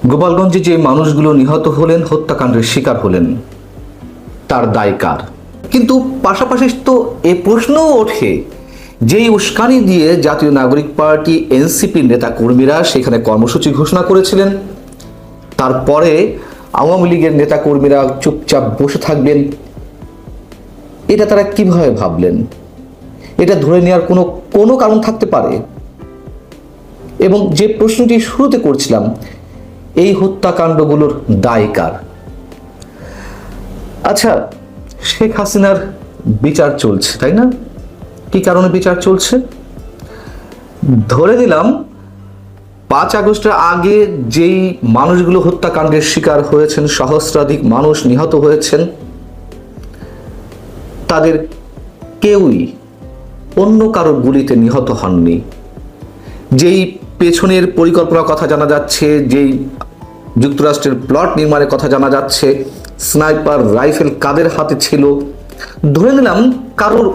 গোপালগঞ্জে যে মানুষগুলো নিহত হলেন, হত্যাকাণ্ডের শিকার হলেন, তার দায় কার? কিন্তু পাশাপাশি তো এ প্রশ্নও ওঠে, যেই উস্কানি দিয়ে জাতীয় নাগরিক পার্টি এনসিপির নেতা কর্মীরা সেখানে কর্মসূচি ঘোষণা করেছিলেন, তারপরে আওয়ামী লীগের নেতা কর্মীরা চুপচাপ বসে থাকবেন, এটা তারা কিভাবে ভাবলেন? এটা ধরে নেওয়ার কোনো কারণ থাকতে পারে? এবং যে প্রশ্নটি শুরুতে করছিলাম, এই হত্যাকাণ্ডগুলোর দায় কার? আচ্ছা, শেখ হাসিনার বিচার চলছে, তাই না? কি কারণে বিচার চলছে? ধরে নিলাম 5 আগস্টের আগে যেই মানুষগুলো হত্যাকাণ্ডের শিকার হয়েছেন, সহস্রাধিক মানুষ নিহত হয়েছেন, তাদের কেউই অন্য কারো গুলিতে নিহত হননি। যেই পেছনের পরিকল্পনার কথা জানা যাচ্ছে, যেই যুক্তরাষ্ট্রের প্লট নির্মাণের কথা জানা যাচ্ছে, স্নাইপার রাইফেল কাদের হাতে ছিল, ধরে নিলাম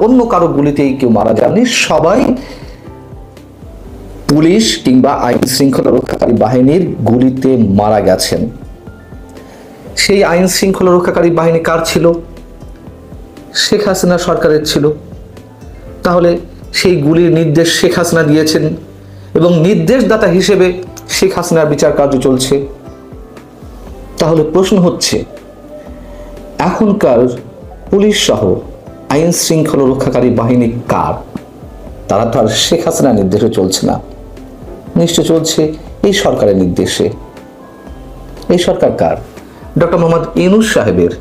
অন্য কারো গুলিতেই কেউ মারা যাননি, সবাই পুলিশ কিংবা আইন শৃঙ্খলা রক্ষাকারী বাহিনীর গুলিতে মারা গেছেন। সেই আইন শৃঙ্খলা রক্ষাকারী বাহিনী কার ছিল? শেখ হাসিনা সরকারের ছিল। তাহলে সেই গুলির নির্দেশ শেখ হাসিনা দিয়েছেন এবং নির্দেশদাতা হিসেবে শেখ হাসিনার বিচার কার্য চলছে। তাহলে প্রশ্ন হচ্ছে, এখনকার পুলিশ সহ আইন শৃঙ্খলা রক্ষাকারী বাহিনী কার? তারা তো আর শেখ হাসিনার নির্দেশে চলছে না, নিশ্চয় চলছে এই সরকারের নির্দেশে। এই সরকার কার? ডক্টর মোহাম্মদ ইউনূস সাহেবের।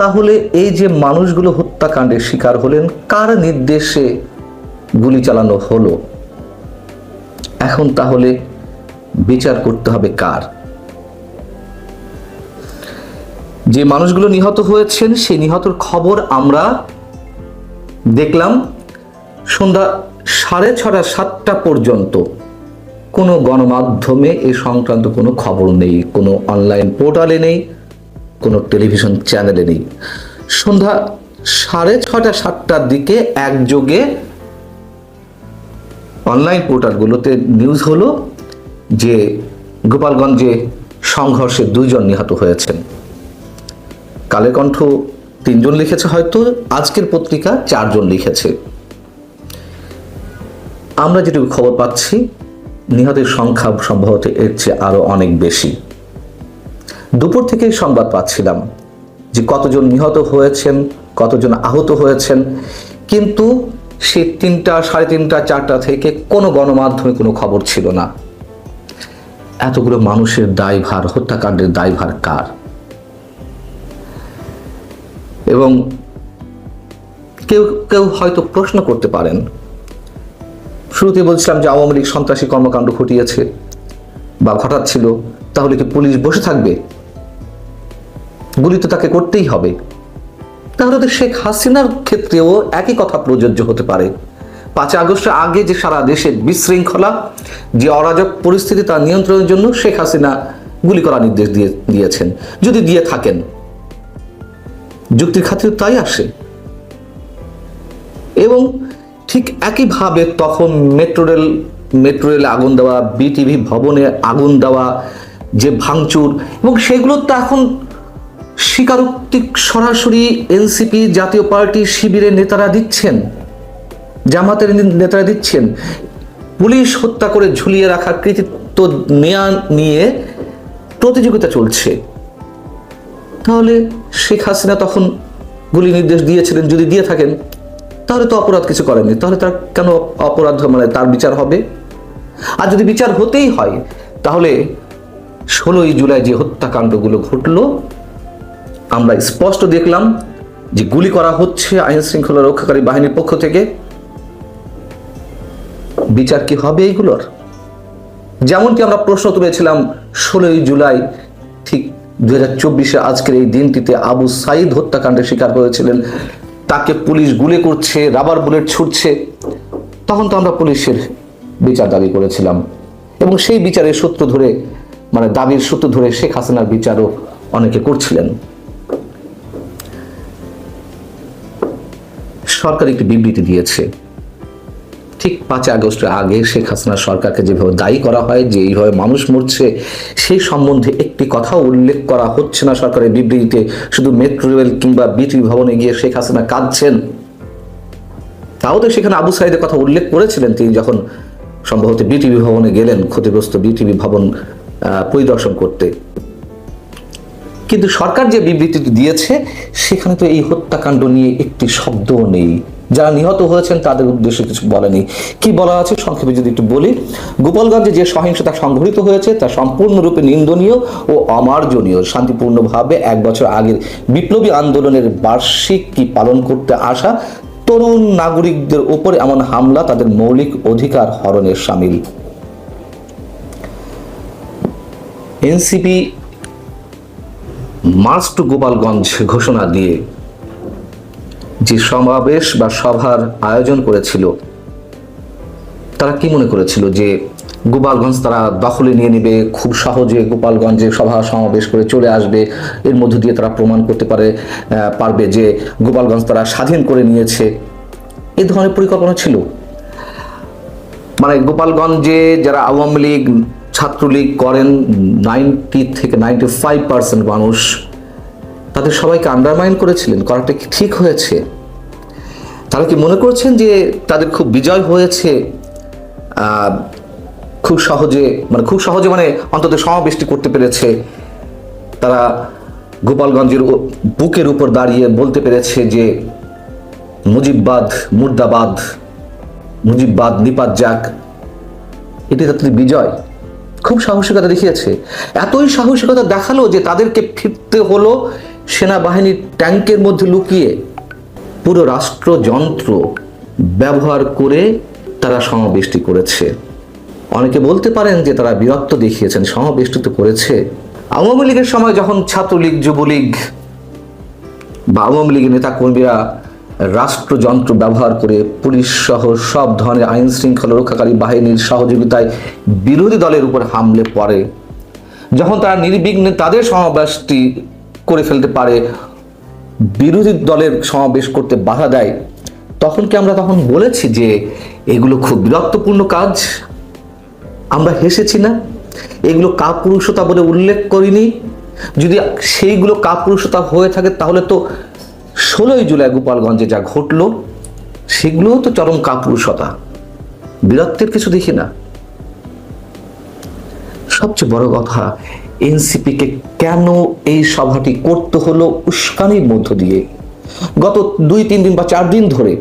তাহলে এই যে মানুষগুলো হত্যাকাণ্ডের শিকার হলেন, কার নির্দেশে গুলি চালানো হলো? এখন তাহলে বিচার করতে হবে কার? যে মানুষগুলো নিহত হয়েছেন, সেই নিহতর খবর আমরা দেখলাম সন্ধ্যা 6:30 7টা পর্যন্ত কোনো গণমাধ্যমে এ সংক্রান্ত কোনো খবর নেই, কোনো অনলাইন পোর্টালে নেই, কোনো টেলিভিশন চ্যানেলে নেই। সন্ধ্যা 6:30 7টার দিকে একযোগে অনলাইন পোর্টালগুলোতে নিউজ হলো যে গোপালগঞ্জে সংঘর্ষে 2 জন নিহত হয়েছেন। কালের কণ্ঠ 3 জন লিখেছে, হয়তো আজকের পত্রিকা 4 জন লিখেছে। আমরা যেটুকু খবর পাচ্ছি, নিহতের সংখ্যা সম্ভবত এর চেয়ে আরো অনেক বেশি। দুপুর থেকেই সংবাদ পাচ্ছিলাম যে কতজন নিহত হয়েছেন, কতজন আহত হয়েছেন, কিন্তু সেই 3টা 3:30 4টা থেকে কোনো গণমাধ্যমে কোনো খবর ছিল না। এতগুলো মানুষের দায়ভার, হত্যাকাণ্ডের দায়ভার কার? এবং কেউ কেউ হয়তো প্রশ্ন করতে পারেন, শুরুতে বলছিলাম যে আওয়ামী লীগ সন্ত্রাসী কর্মকাণ্ড ঘটিয়েছে বা ঘটাচ্ছিল, তাহলে কি পুলিশ বসে থাকবে? গুলি তো তাকে করতেই হবে। তাহলে তো শেখ হাসিনার ক্ষেত্রেও একই কথা প্রযোজ্য হতে পারে। 5 আগস্টের আগে যে সারা দেশের বিশৃঙ্খলা, যে অরাজক পরিস্থিতি, তার নিয়ন্ত্রণের জন্য শেখ হাসিনা গুলি করার নির্দেশ দিয়েছেন। যদি দিয়ে থাকেন, যুক্তির খাতিরে তাই আসে। এবং ঠিক একইভাবে তখন মেট্রো রেলে আগুন দেওয়া, বিটিভি ভবনে আগুন দেওয়া, যে ভাঙচুর, এবং সেগুলো তো এখন স্বীকারোক্তি সরাসরি এনসিপি, জাতীয় পার্টি, শিবিরের নেতারা দিচ্ছেন, জামাতের নেতারা দিচ্ছেন। পুলিশ হত্যা করে ঝুলিয়ে রাখার কৃতিত্ব নিয়ে প্রতিযোগিতা চলছে। তাহলে শেখ হাসিনা তখন গুলি নির্দেশ দিয়েছিলেন, যদি দিয়ে থাকেন, তাহলে তো অপরাধ কিছু করেননি, তাহলে তার কেন অপরাধ, মানে তার বিচার হবে? আর যদি বিচার হতেই হয়, তাহলে 16ই জুলাই যে হত্যাকাণ্ডগুলো ঘটলো, আমরা স্পষ্ট দেখলাম যে গুলি করা হচ্ছে আইন শৃঙ্খলা রক্ষাকারী বাহিনীর পক্ষ থেকে। বিচার কি হবে এইগুলোর? যেমনটি আমরা প্রশ্ন তুলেছিলাম 16ই জুলাই, ঠিক 2024-এ আজকের এই দিনটিতে আবু সাইদ হত্যাকাণ্ডের শিকার হয়েছিলেন, তাকে পুলিশ গুলি করছে, রাবার বুলেট ছুটছে, তখন তো আমরা পুলিশের বিচার দাবি করেছিলাম। এবং সেই বিচারের সূত্র ধরে, মানে দাবির সূত্র ধরে শেখ হাসিনার বিচারও অনেকে করছিলেন। সরকার একটি বিবৃতি দিয়েছে ঠিক 5 আগস্টের আগে শেখ হাসিনার সরকারকে যেভাবে দায়ী করা হয় যে এইভাবে মানুষ মরছে, সেই সম্বন্ধে একটি কথাও উল্লেখ করা হচ্ছে না সরকারের বিবৃতিতে। শুধু মেট্রো রেল কিংবা বিটিভি ভবনে গিয়ে শেখ হাসিনা কাঁদছেন। তাও তো সেখানে আবু সাইদের কথা উল্লেখ করেছিলেন তিনি যখন সম্ভবত বিটিভি ভবনে গেলেন ক্ষতিগ্রস্ত বিটিভি ভবন পরিদর্শন করতে। কিন্তু সরকার যে বিবৃতিটি দিয়েছে সেখানে তো এই হত্যাকাণ্ড নিয়ে একটি শব্দও নেই। যারা নিহত হয়েছেন তাদের উদ্দেশ্যে কিছু বলেনি। কি বলা আছে সংক্ষেপে যদি একটু বলি, গোপালগঞ্জে যে সহিংসতা সংঘটিত হয়েছে তা সম্পূর্ণরূপে নিন্দনীয় ও অমার্জনীয়। শান্তিপূর্ণভাবে 1 বছর আগের বিপ্লবী আন্দোলনের বার্ষিকী পালন করতে আসা তরুণ নাগরিকদের উপরে এমন হামলা তাদের মৌলিক অধিকার হরণের শামিল। এনসিপি মার্চ টু গোপালগঞ্জ ঘোষণা দিয়ে যে সমাবেশ বা সভার আয়োজন করেছিল, তারা কি মনে করেছিল যে গোপালগঞ্জ তারা দখলে নিয়ে নেবে, খুব সহজে গোপালগঞ্জে সভা সমাবেশ করে চলে আসবে, এর মধ্য দিয়ে তারা প্রমাণ করতে পারবে যে গোপালগঞ্জ তারা স্বাধীন করে নিয়েছে? এই ধরনের পরিকল্পনা ছিল? মানে গোপালগঞ্জে যারা আওয়ামী লীগ ছাত্রলীগ করেন 90 থেকে 95% মানুষ, তাদের সবাইকে আন্ডারমাইন করেছিলেন। করাটা কি ঠিক হয়েছে? তারা কি মনে করছেন যে তাদের খুব বিজয় হয়েছে, খুব সহজে মানে অন্তত সমাবেশটি করতে পেরেছে, তারা গোপালগঞ্জের বুকের উপর দাঁড়িয়ে বলতে পেরেছে যে মুজিববাদ মুর্দাবাদ, মুজিববাদ নিপাত যাক, এটি তাদের বিজয়? খুব সাহসিকতা দেখিয়েছে। এতই সাহসিকতা দেখালো যে তাদেরকে ফিরতে হলো সেনাবাহিনীর ট্যাঙ্কের মধ্যে লুকিয়ে। পুরো রাষ্ট্রযন্ত্র ব্যবহার করে তারা সমাবেশটি করেছে। অনেকে বলতে পারেন যে তারা বীরত্ব দেখিয়েছেন, সমাবেশটি তো করেছে। আওয়ামী লীগের সময় যখন ছাত্রলীগ যুবলীগ বা আওয়ামী লীগের নেতা কর্মীরা রাষ্ট্রযন্ত্র ব্যবহার করে পুলিশ সহ সব ধরনের আইন শৃঙ্খলা রক্ষাকারী বাহিনীর সহযোগিতায় বিরোধী দলের উপর হামলে পড়ে, যখন তারা নির্বিঘ্নে তাদের সমাবেশটি করে ফেলতে পারে, বিরোধী দলের সমাবেশ করতে বাধা দেয়, তখন কি আমরা তখন বলেছি যে এগুলো খুব বীরত্বপূর্ণ কাজ? আমরা হেসেছি না? এগুলো কাপুরুষতা বলে উল্লেখ করিনি? যদি সেইগুলো কাপুরুষতা হয়ে থাকে তাহলে তো 16ই জুলাই গোপালগঞ্জে যা ঘটলো সেগুলোও তো চরম কাপুরুষতা, বীরত্বের কিছু দেখি না। সবচেয়ে বড় কথা, এনসিপিকে কেন এই সভাটি করতে হলো উস্কানির মধ্য দিয়ে? গত 2-3 দিন বা 4 দিন ধরে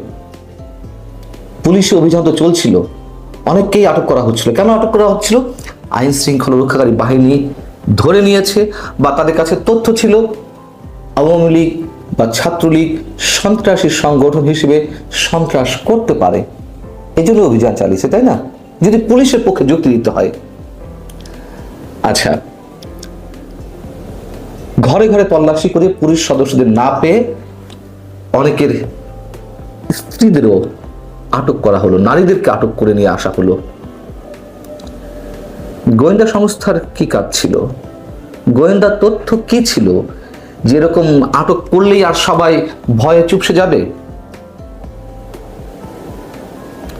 পুলিশি অভিযান তো চলছিল, অনেককেই আটক করা হচ্ছিল। কেন আটক করা হচ্ছিল? আইন শৃঙ্খলা রক্ষাকারী বাহিনী ধরে নিয়েছে বা তাদের কাছে তথ্য ছিল আওয়ামী লীগ বা ছাত্রলীগ সন্ত্রাসী সংগঠন হিসেবে সন্ত্রাস করতে পারে, এই জন্য অভিযান চালিয়েছে, তাই না? যদি পুলিশের পক্ষে যুক্তি দিতে হয়। আচ্ছা, ঘরে ঘরে তল্লাশি করে পুলিশ সদস্যদের না পেয়ে অনেকের স্ত্রীদেরও আটক করা হলো, নারীদেরকে আটক করে নিয়ে আসা হলো। গোয়েন্দা সংস্থার কি কাজ ছিল? গোয়েন্দা তথ্য কি ছিল যেরকম আটক করলেই আর সবাই ভয়ে চুপসে যাবে?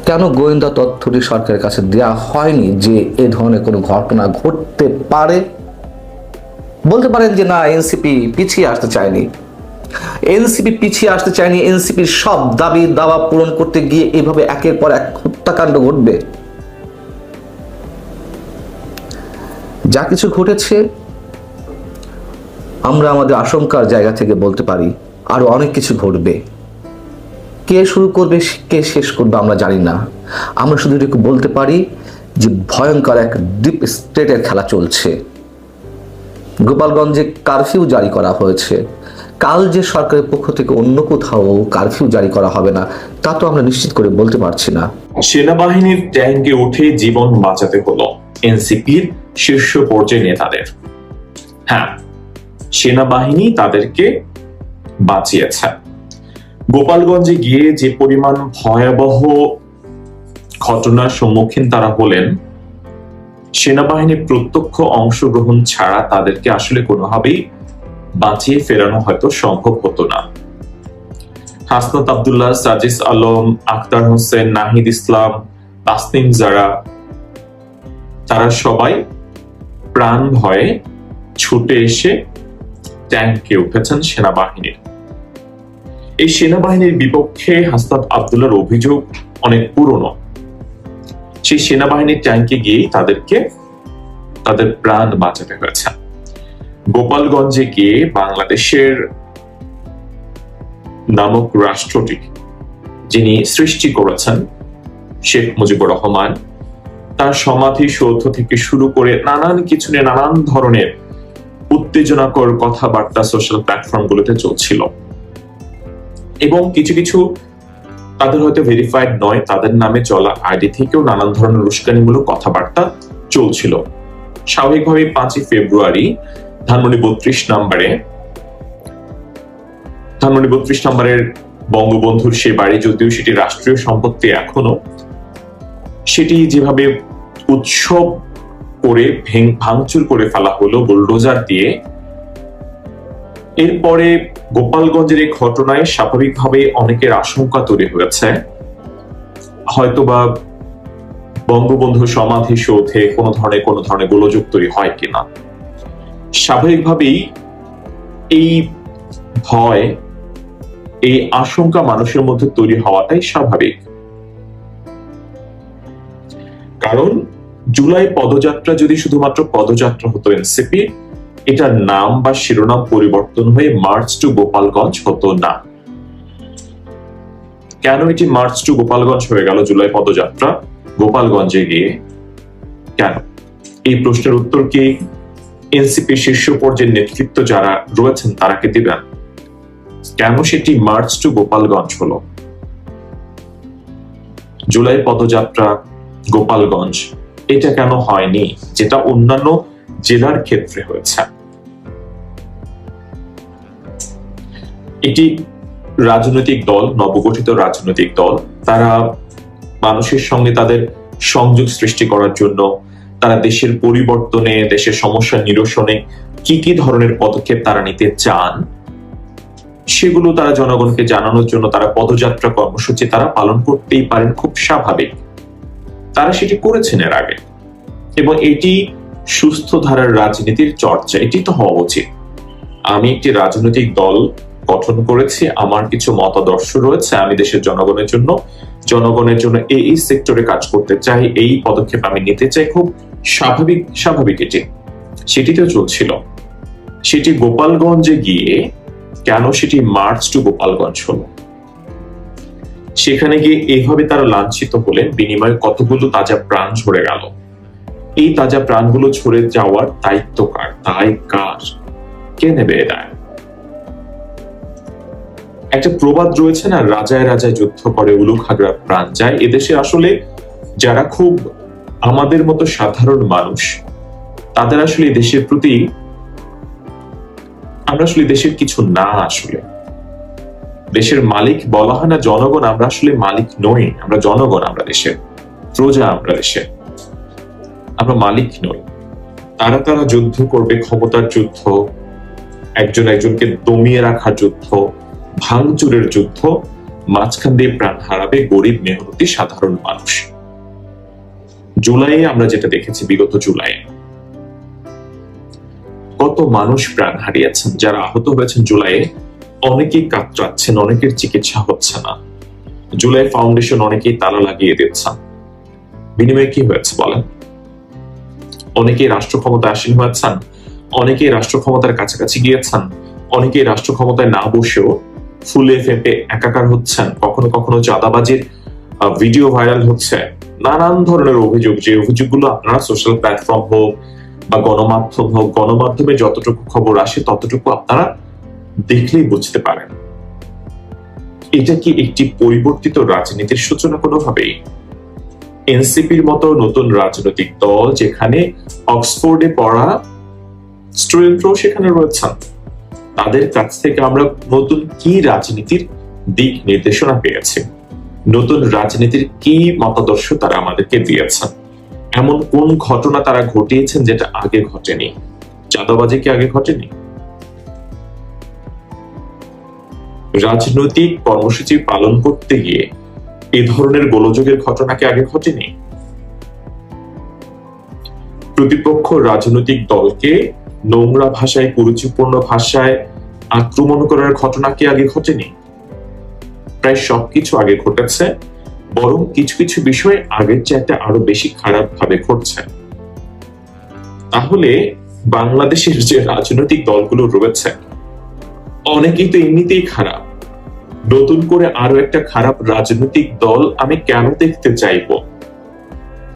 কেন গোয়েন্দা তথ্যটি সরকারের কাছে দেওয়া হয়নি যে এ ধরনের কোনো ঘটনা ঘটতে পারে? বলতে পারেন যে না, এনসিপি পিছিয়ে আসতে চায়নি, এনসিপির সব দাবি দাওয়া পূরণ করতে গিয়ে এভাবে একের পর এক হত্যাকাণ্ড ঘটবে। যা কিছু ঘটেছে আমরা আমাদের আশঙ্কার জায়গা থেকে বলতে পারি আরো অনেক কিছু ঘটবে। কে শুরু করবে কে শেষ করবে আমরা জানি না। আমরা শুধু এটুকু বলতে পারি যে ভয়ঙ্কর এক ডিপ স্টেটের খেলা চলছে। গোপালগঞ্জে কারফিউ জারি করা হয়েছে। কাল যে সরকারের পক্ষ থেকে অন্য কোথাও কারফিউ জারি করা হবে না তা তো আমরা নিশ্চিত করে বলতে পারছি না। সেনাবাহিনীর ট্যাঙ্কে উঠে জীবন বাঁচাতে হলো এনসিপির শীর্ষ পর্যায়ের নেতাদের। হ্যাঁ, সেনাবাহিনী তাদেরকে বাঁচিয়েছে। গোপালগঞ্জে গিয়ে যে পরিমাণ ভয়াবহ ঘটনার সম্মুখীন তারা হলেন, সেনাবাহিনীর প্রত্যক্ষ অংশগ্রহণ ছাড়া তাদেরকে আসলে কোনোভাবেই বাঁচিয়ে ফেরানো হয়তো সম্ভব হতো না। হাসনাত আব্দুল্লাহ, সাজিস আলম, আখতার হোসেন, নাহিদ ইসলাম, তাসনিম যারা, তারা সবাই প্রাণ ভয়ে ছুটে এসে ট্যাঙ্কে উঠেছেন সেনাবাহিনীর। এই সেনাবাহিনীর বিপক্ষে হাসনাত আব্দুল্লাহর অভিযোগ অনেক পুরনো। সেই সেনাবাহিনীর ট্যাঙ্কে গিয়ে তাদের প্রাণ বাঁচাতে হয়েছে। গোপালগঞ্জে গিয়ে বাংলাদেশের নামক রাষ্ট্রটি যিনি সৃষ্টি করেছেন শেখ মুজিবুর রহমান, তার সমাধি সৌধ থেকে শুরু করে নানান কিছু নিয়ে নানান ধরনের উত্তেজনাকর কথাবার্তা সোশ্যাল প্ল্যাটফর্মগুলোতে চলছিল, এবং কিছু কিছু তাদের হয়তো ভেরিফাইড নয়, তাদের নামে চলা আইডি থেকেও নানান ধরনের উস্কানিমূলক কথাবার্তা চলছিল। স্বাভাবিকভাবে 5 ফেব্রুয়ারি ধানমন্ডি 32 নম্বরের বঙ্গবন্ধুর সে বাড়ি, যদিও সেটি রাষ্ট্রীয় সম্পত্তি এখনো, সেটি যেভাবে উৎসব করে ভাঙচুর করে ফেলা হলো বুলডোজার দিয়ে। এরপরে গোপালগঞ্জের এই ঘটনায় স্বাভাবিকভাবে অনেকের আশঙ্কা তৈরি হয়েছে, হয়তোবা বঙ্গবন্ধু সমাধি সৌধে কোনো ধরনের গোলযোগ তৈরি হয় কিনা। স্বাভাবিকভাবেই এই ভয়, এই আশঙ্কা মানুষের মধ্যে তৈরি হওয়াটাই স্বাভাবিক। কারণ জুলাই পদযাত্রা যদি শুধুমাত্র পদযাত্রা হতো এনসিপি, এটার নাম বা শিরোনাম পরিবর্তন হয়ে মার্চ টু গোপালগঞ্জ হতো না। কেন এটি মার্চ টু গোপালগঞ্জ হয়ে গেল? জুলাই পদযাত্রা গোপালগঞ্জে গিয়ে কেন? এই প্রশ্নের উত্তর কি এনসিপি শীর্ষ পর্যায়ের নেতৃত্ব যারা রয়েছেন তারা কি দিবেন? কেন সেটি মার্চ টু গোপালগঞ্জ হলো? জুলাই পদযাত্রা গোপালগঞ্জ এটা কেন হয়নি, যেটা অন্যান্য জেলার ক্ষেত্রে হয়েছে? এটি রাজনৈতিক দল, নবগঠিত রাজনৈতিক দল, তারা মানুষের সঙ্গে তাদের সংযোগ সৃষ্টি করার জন্য, তারা দেশের পরিবর্তনে, দেশের সমস্যা নিরসনে কি কি ধরনের পদক্ষেপ তারা নিতে চান সেগুলো তারা জনগণকে জানানোর জন্য তারা পদযাত্রা কর্মসূচি তারা পালন করতেই পারেন, খুব স্বাভাবিক। তারা সেটি করেছেন এর আগে, এবং এটি সুস্থ ধারার রাজনীতির চর্চা, এটি তো হওয়া উচিত। আমি একটি রাজনৈতিক দল গঠন করেছি, আমার কিছু মতাদর্শ রয়েছে, আমি দেশের জনগণের জন্য এই সেক্টরে কাজ করতে চাই, এই পদক্ষেপ আমি নিতে চাই, খুব স্বাভাবিক এটি। সেটিতেও চলছিল। সেটি গোপালগঞ্জে গিয়ে কেন সেটি মার্চ টু গোপালগঞ্জ হলো? সেখানে গিয়ে এইভাবে তারা লাঞ্ছিত হলেন, বিনিময়ে কতগুলো তাজা প্রাণ ঝরে গেল। এই তাজা প্রাণগুলো ঝরে যাওয়ার দায়িত্ব কার? দায় কার? কে নেবে এ দায়? একটা প্রবাদ রয়েছে না, রাজায় রাজায় যুদ্ধ করে উলুক হাগরা প্রাণ যায়। এদেশে আসলে যারা খুব আমাদের মতো সাধারণ মানুষ, তাদের আসলে দেশের প্রতি, আমরা আসলে দেশের কিছু না, আসলে দেশের মালিক বলা হয় না জনগণ, আমরা আসলে মালিক নই, আমরা জনগণ, আমরা দেশের প্রজা, আমরা মালিক নই। তারা যুদ্ধ করবে, ক্ষমতার যুদ্ধ, একজনকে দমিয়ে রাখার যুদ্ধ, ভাঙচুরের যুদ্ধ, মাঝখান দিয়ে প্রাণ হারাবে গরিব মেহনতি সাধারণ মানুষ। জুলাইয়ে আমরা যেটা দেখেছি, বিগত জুলাইয়ে কত মানুষ প্রাণ হারিয়েছেন, যারা আহত হয়েছেন জুলাইয়ে অনেকেই কাতরাচ্ছেন, অনেকের চিকিৎসা হচ্ছে না। জুলাই ফাউন্ডেশন অনেকেই তালা লাগিয়ে দিচ্ছেন। বিনিময়ে কি হয়েছে বলেন? অনেকেই রাষ্ট্র ক্ষমতায় আসীন হয়েছেন, অনেকেই রাষ্ট্র ক্ষমতার কাছাকাছি গিয়েছেন, অনেকেই রাষ্ট্র ক্ষমতায় না বসেও ফুলে ফেঁপে একাকার হচ্ছেন। কখনো কখনো চাঁদাবাজির ভিডিও ভাইরাল হচ্ছে, নানান ধরনের অভিযোগ, যে অভিযোগগুলো আপনারা সোশ্যাল প্ল্যাটফর্ম হোক বা গণমাধ্যম হোক, গণমাধ্যমে যতটুকু খবর আসে ততটুকু আপনারা দেখলেই বুঝতে পারেন। এটা কি একটি পরিবর্তিত রাজনীতির সূচনা? কোনোভাবেই। এনসিপির মতো নতুন রাজনৈতিক দল, যেখানে অক্সফোর্ডে পড়া স্টুডেন্টরাও সেখানে রয়েছেন, তাদের কাছ থেকে আমরা নতুন কি রাজনীতির দিক নির্দেশনা পেয়েছি, নতুন রাজনীতির কি মতাদর্শ তারা আমাদেরকে দিয়েছেন, এমন কোন ঘটনা তারা ঘটিয়েছেন যেটা আগে ঘটেনি? চাঁদাবাজি কি আগে ঘটেনি? রাজনৈতিক কর্মসূচি পালন করতে গিয়ে এই ধরনের গোলযোগের ঘটনা কি আগে ঘটেনি? প্রতিপক্ষ রাজনৈতিক দলকে নোংরা ভাষায়, কুরুচিপূর্ণ ভাষায় আক্রমণ করার ঘটনা কি আগে ঘটেনি? প্রায় সবকিছু আগে ঘটেছে, বরং কিছু কিছু বিষয় আগের চাইতে আরো বেশি খারাপ ভাবে ঘটছে। তাহলে বাংলাদেশের যে রাজনৈতিক দলগুলো রয়েছে অনেকেই তো এমনিতেই খারাপ, নতুন করে আরো একটা খারাপ রাজনৈতিক দল আমি কেন দেখতে চাইবো?